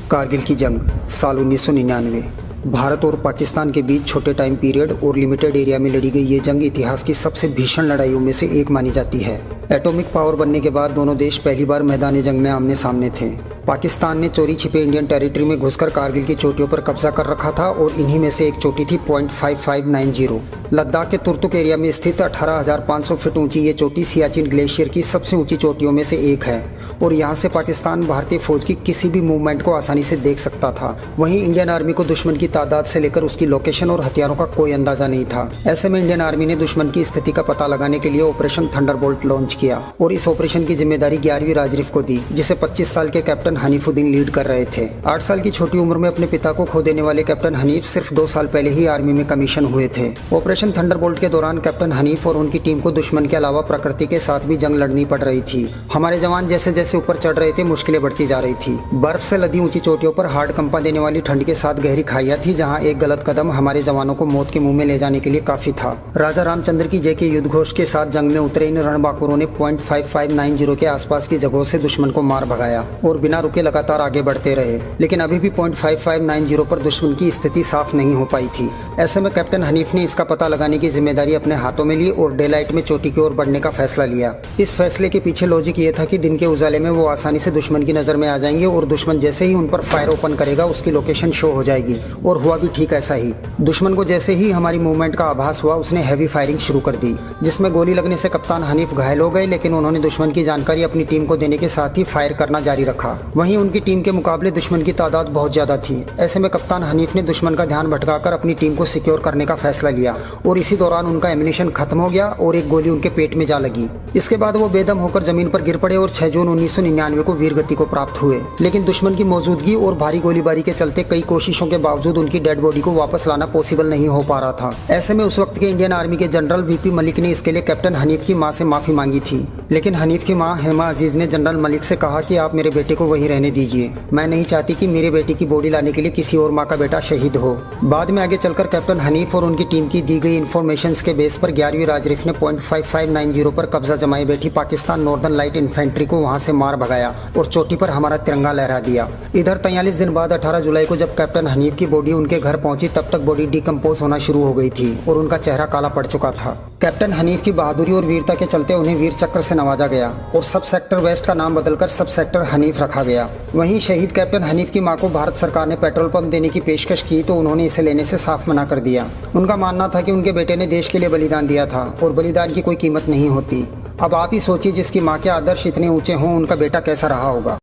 कारगिल की जंग साल 1999। भारत और पाकिस्तान के बीच छोटे टाइम पीरियड और लिमिटेड एरिया में लड़ी गई ये जंग इतिहास की सबसे भीषण लड़ाइयों में से एक मानी जाती है। एटॉमिक पावर बनने के बाद दोनों देश पहली बार मैदानी जंग में आमने सामने थे। पाकिस्तान ने चोरी छिपे इंडियन टेरिटरी में घुसकर कारगिल की चोटियों पर कब्जा कर रखा था और इन्हीं में से एक चोटी थी .5590। लद्दाख के तुर्तुक एरिया में स्थित 18,500 फीट ऊंची ये चोटी सियाचिन ग्लेशियर की सबसे ऊंची चोटियों में से एक है और यहाँ से पाकिस्तान भारतीय फौज की किसी भी मूवमेंट को आसानी से देख सकता था। वहीं इंडियन आर्मी को दुश्मन की तादाद से लेकर उसकी लोकेशन और हथियारों का कोई अंदाजा नहीं था। ऐसे में इंडियन आर्मी ने दुश्मन की स्थिति का पता लगाने के लिए ऑपरेशन थंडरबोल्ट लॉन्च किया और इस ऑपरेशन की जिम्मेदारी 11वीं राजरिफ को दी, जिसे 25 साल के कैप्टन हनीफुद्दीन लीड कर रहे थे। 8 साल की छोटी उम्र में अपने पिता को खो देने वाले कैप्टन हनीफ सिर्फ 2 साल पहले ही आर्मी में कमीशन हुए थे। ऑपरेशन थंडरबोल्ट के दौरान कैप्टन हनीफ और उनकी टीम को दुश्मन के अलावा प्रकृति के साथ भी जंग लड़नी पड़ रही थी। हमारे जवान जैसे जैसे ऊपर चढ़ रहे थे मुश्किलें बढ़ती जा रही थी। बर्फ से लदी ऊंची चोटियों पर हार्ड कंपा देने वाली ठंड के साथ गहरी खाइयां थी, जहां एक गलत कदम हमारे जवानों को मौत के मुंह में ले जाने के लिए काफी था। राजा रामचंद्र की जय के युद्ध घोष के साथ जंग में उतरे इन रणबांकुरों ने .5590 के आसपास की जगहों से दुश्मन को मार भगाया और बिना रुके लगातार आगे बढ़ते रहे। लेकिन अभी भी .5590 पर दुश्मन की स्थिति साफ नहीं हो पाई थी। ऐसे में कैप्टन हनीफ ने इसका पता लगाने की जिम्मेदारी अपने हाथों में ली और डे लाइट में चोटी की ओर बढ़ने का फैसला लिया। इस फैसले के पीछे लॉजिक ये था कि दिन के उजाले में वो आसानी से दुश्मन की नजर में आ जाएंगे और दुश्मन जैसे ही उन पर फायर ओपन करेगा उसकी लोकेशन शो हो जाएगी। और हुआ भी ठीक ऐसा ही। दुश्मन को जैसे ही हमारी मूवमेंट का आभास हुआ उसने हैवी फायरिंग शुरू कर दी, जिसमें गोली लगने से कप्तान हनीफ घायल हो गए, लेकिन उन्होंने दुश्मन की जानकारी अपनी टीम को देने के साथ ही फायर करना जारी रखा। वहीं उनकी टीम के मुकाबले दुश्मन की तादाद बहुत ज्यादा थी। ऐसे में कप्तान हनीफ ने दुश्मन का ध्यान भटकाकर अपनी टीम को सिक्योर करने का फैसला लिया और इसी दौरान उनका एमिनेशन खत्म हो गया और एक गोली उनके पेट में जा लगी। इसके बाद वो बेदम होकर जमीन पर गिर पड़े और 6 जून 1999 को वीरगति को प्राप्त हुए। लेकिन दुश्मन की मौजूदगी और भारी गोलीबारी के चलते कई कोशिशों के बावजूद उनकी डेड बॉडी को वापस लाना पॉसिबल नहीं हो पा रहा था। ऐसे में उस वक्त के इंडियन आर्मी के जनरल वीपी मलिक ने इसके लिए कैप्टन हनीफ की मां से माफी मांगी थी। लेकिन हनीफ की मां हेमा अजीज ने जनरल मलिक से कहा कि आप मेरे बेटे को वहीं रहने दीजिए, मैं नहीं चाहती कि मेरे बेटे की बॉडी लाने के लिए किसी और मां का बेटा शहीद हो। बाद में आगे चलकर कैप्टन हनीफ और उनकी टीम की दी गई इन्फॉर्मेशन के बेस पर 11वीं राजरिफ ने .5590 पर कब्जा जमाए बैठी पाकिस्तान नॉर्दर्न लाइट इन्फेंट्री को वहां से मार भगाया और चोटी पर हमारा तिरंगा लहरा दिया। इधर 43 दिन बाद 18 जुलाई को जब कैप्टन हनीफ की बॉडी उनके घर पहुंची तब तक बॉडी डिकम्पोज होना शुरू हो गई थी और उनका चेहरा काला पड़ चुका था। कैप्टन हनीफ की बहादुरी और वीरता के चलते उन्हें वीर चक्र से नवाजा गया और सब सेक्टर वेस्ट का नाम बदलकर सब सेक्टर हनीफ रखा गया। वहीं शहीद कैप्टन हनीफ की मां को भारत सरकार ने पेट्रोल पंप देने की पेशकश की तो उन्होंने इसे लेने से साफ मना कर दिया। उनका मानना था कि उनके बेटे ने देश के लिए बलिदान दिया था और बलिदान की कोई कीमत नहीं होती। अब आप ही सोचिए, जिसकी मां के आदर्श इतने ऊंचे हों उनका बेटा कैसा रहा होगा।